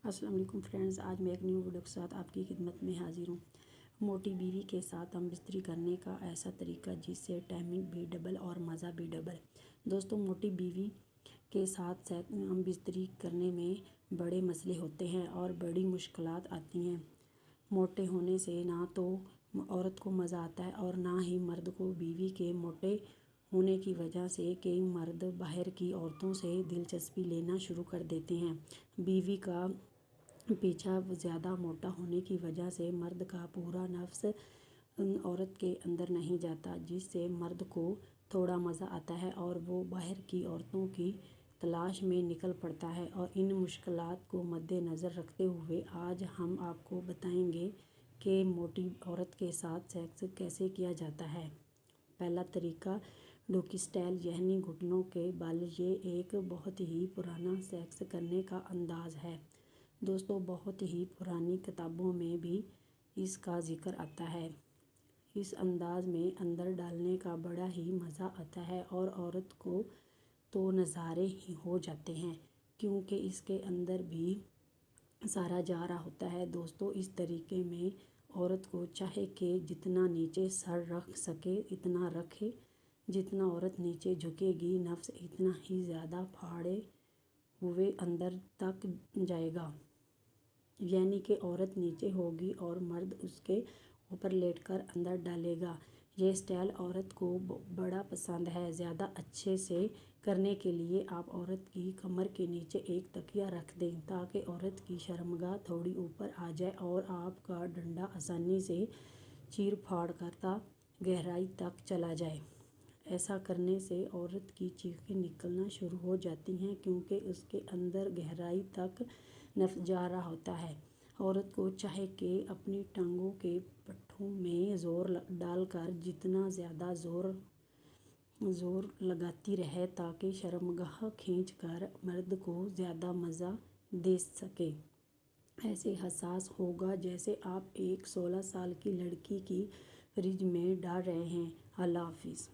السلام علیکم فرینڈز، آج میں ایک نیو ویڈیو کے ساتھ آپ کی خدمت میں حاضر ہوں۔ موٹی بیوی کے ساتھ ہم بستری کرنے کا ایسا طریقہ جس سے ٹائمنگ بھی ڈبل اور مزہ بھی ڈبل۔ دوستوں، موٹی بیوی کے ساتھ ہم بستری کرنے میں بڑے مسئلے ہوتے ہیں اور بڑی مشکلات آتی ہیں۔ موٹے ہونے سے نہ تو عورت کو مزہ آتا ہے اور نہ ہی مرد کو۔ بیوی کے موٹے ہونے کی وجہ سے کئی مرد باہر کی عورتوں سے دلچسپی لینا شروع کر دیتے ہیں۔ بیوی کا پیچھا زیادہ موٹا ہونے کی وجہ سے مرد کا پورا نفس عورت کے اندر نہیں جاتا، جس سے مرد کو تھوڑا مزہ آتا ہے اور وہ باہر کی عورتوں کی تلاش میں نکل پڑتا ہے۔ اور ان مشکلات کو مد نظر رکھتے ہوئے آج ہم آپ کو بتائیں گے کہ موٹی عورت کے ساتھ سیکس کیسے کیا جاتا ہے۔ پہلا طریقہ ڈوکی سٹائل یعنی گھٹنوں کے بل۔ یہ ایک بہت ہی پرانا سیکس کرنے کا انداز ہے۔ دوستوں، بہت ہی پرانی کتابوں میں بھی اس کا ذکر آتا ہے۔ اس انداز میں اندر ڈالنے کا بڑا ہی مزہ آتا ہے اور عورت کو تو نظارے ہی ہو جاتے ہیں، کیونکہ اس کے اندر بھی سارا جا رہا ہوتا ہے۔ دوستوں، اس طریقے میں عورت کو چاہے کہ جتنا نیچے سر رکھ سکے اتنا رکھے۔ جتنا عورت نیچے جھکے گی نفس اتنا ہی زیادہ پھاڑے ہوئے اندر تک جائے گا، یعنی کہ عورت نیچے ہوگی اور مرد اس کے اوپر لیٹ کر اندر ڈالے گا۔ یہ سٹائل عورت کو بڑا پسند ہے۔ زیادہ اچھے سے کرنے کے لیے آپ عورت کی کمر کے نیچے ایک تکیہ رکھ دیں تاکہ عورت کی شرمگاہ تھوڑی اوپر آ جائے اور آپ کا ڈنڈا آسانی سے چیر پھاڑ کرتا گہرائی تک چلا جائے۔ ایسا کرنے سے عورت کی چیخیں نکلنا شروع ہو جاتی ہیں، کیونکہ اس کے اندر گہرائی تک نفس جا رہا ہوتا ہے۔ عورت کو چاہے کہ اپنی ٹانگوں کے پٹھوں میں زور ڈال کر جتنا زیادہ زور لگاتی رہے تاکہ شرمگاہ کھینچ کر مرد کو زیادہ مزہ دے سکے۔ ایسے احساس ہوگا جیسے آپ ایک 16 سال کی لڑکی کی فریج میں ڈال رہے ہیں۔ اللہ حافظ۔